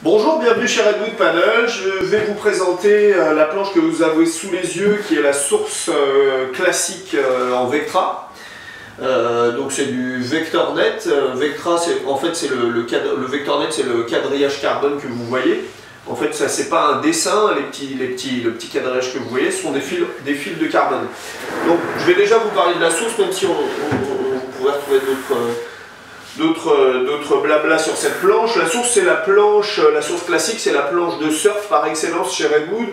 Bonjour, bienvenue chez Redwood Panel. Je vais vous présenter la planche que vous avez sous les yeux, qui est la source classique en Vectra. Donc c'est du VectorNet. Vectra, en fait, c'est le VectorNet, c'est le quadrillage carbone que vous voyez. En fait, ça c'est pas un dessin, le petit quadrillage que vous voyez, ce sont des fils de carbone. Donc je vais déjà vous parler de la source, même si on pourrait retrouver d'autres blabla sur cette planche. La source, c'est la source classique, c'est la planche de surf par excellence chez Redwood,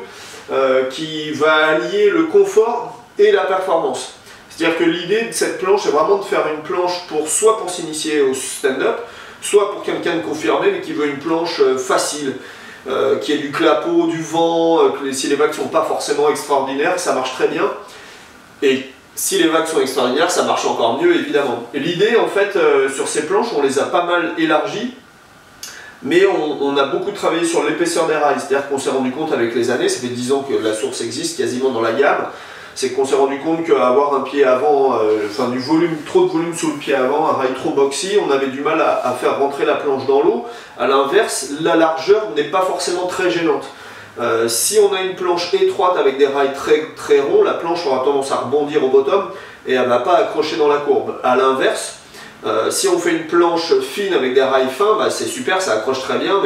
qui va allier le confort et la performance. C'est-à-dire que l'idée de cette planche, c'est vraiment de faire une planche soit pour s'initier au stand-up, soit pour quelqu'un de confirmé, mais qui veut une planche facile, qui ait du clapot, du vent, si les vagues ne sont pas forcément extraordinaires, ça marche très bien. Et si les vagues sont extraordinaires, ça marche encore mieux, évidemment. Et l'idée, en fait, sur ces planches, on les a pas mal élargies, mais on a beaucoup travaillé sur l'épaisseur des rails. C'est-à-dire qu'on s'est rendu compte avec les années, ça fait 10 ans que la source existe quasiment dans la gamme, c'est qu'on s'est rendu compte qu'avoir un pied avant, trop de volume sous le pied avant, un rail trop boxy, on avait du mal à faire rentrer la planche dans l'eau. À l'inverse, la largeur n'est pas forcément très gênante. Si on a une planche étroite avec des rails très ronds, la planche aura tendance à rebondir au bottom et elle ne va pas accrocher dans la courbe. A l'inverse, si on fait une planche fine avec des rails fins, bah c'est super, ça accroche très bien,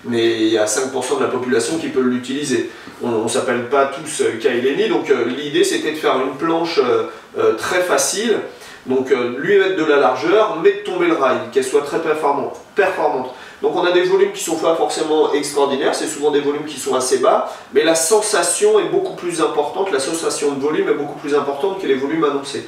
mais il y a 5% de la population qui peut l'utiliser. On ne s'appelle pas tous Kyle Henny, donc l'idée c'était de faire une planche très facile, donc lui mettre de la largeur, mais de tomber le rail, qu'elle soit très performante. Donc on a des volumes qui ne sont pas forcément extraordinaires, c'est souvent des volumes qui sont assez bas, mais la sensation est beaucoup plus importante, la sensation de volume est beaucoup plus importante que les volumes annoncés.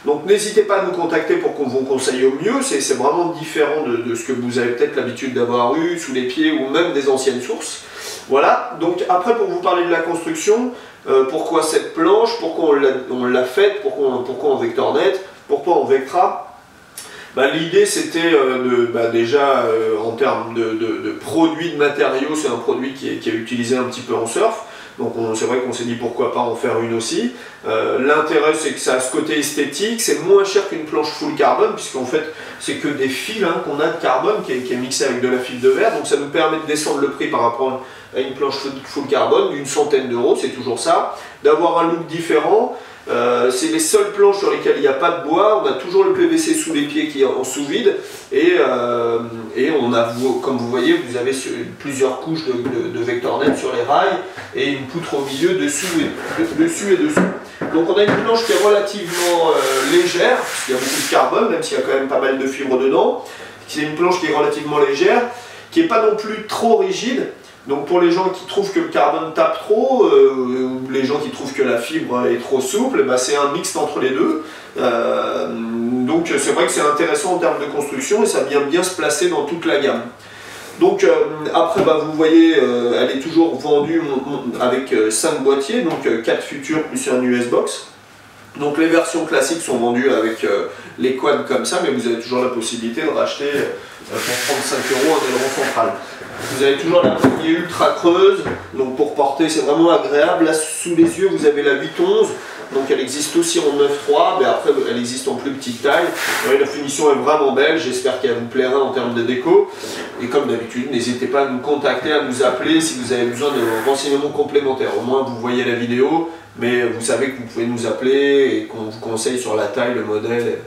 Donc n'hésitez pas à nous contacter pour qu'on vous conseille au mieux, c'est vraiment différent de ce que vous avez peut-être l'habitude d'avoir eu sous les pieds ou même des anciennes sources. Voilà, donc après pour vous parler de la construction, pourquoi cette planche, pourquoi on l'a faite, pourquoi en VectorNet, pourquoi en Vectra. L'idée c'était déjà en termes de produits, de matériaux, c'est un produit qui est utilisé un petit peu en surf. Donc c'est vrai qu'on s'est dit pourquoi pas en faire une aussi. L'intérêt c'est que ça a ce côté esthétique, c'est moins cher qu'une planche full carbone, puisqu'en fait c'est que des fils qu'on a de carbone qui est mixé avec de la fibre de verre, donc ça nous permet de descendre le prix par rapport à une planche full carbone d'une centaine d'euros, c'est toujours ça, d'avoir un look différent. C'est les seules planches sur lesquelles il n'y a pas de bois, on a toujours le PVC sous les pieds qui est en sous-vide et on a, comme vous voyez, vous avez plusieurs couches de VectorNet sur les rails et une poutre au milieu dessus et dessous. Donc on a une planche qui est relativement légère, parce qu'il y a beaucoup de carbone, même s'il y a quand même pas mal de fibres dedans. C'est une planche qui est relativement légère, qui n'est pas non plus trop rigide. Donc pour les gens qui trouvent que le carbone tape trop, ou les gens qui trouvent que la fibre est trop souple, c'est un mixte entre les deux. Donc c'est vrai que c'est intéressant en termes de construction et ça vient bien se placer dans toute la gamme. Donc après vous voyez, elle est toujours vendue avec 5 boîtiers, donc 4 futurs plus un US box. Donc les versions classiques sont vendues avec les quads comme ça, mais vous avez toujours la possibilité de racheter pour 35 € un aileron central. Vous avez toujours la poignée ultra creuse, donc pour porter c'est vraiment agréable. Là sous les yeux vous avez la 8/11, donc elle existe aussi en 9/3, mais après elle existe en plus petite taille. La finition est vraiment belle, j'espère qu'elle vous plaira en termes de déco. Et comme d'habitude, n'hésitez pas à nous contacter, à nous appeler si vous avez besoin de renseignements complémentaires. Au moins vous voyez la vidéo, mais vous savez que vous pouvez nous appeler et qu'on vous conseille sur la taille, le modèle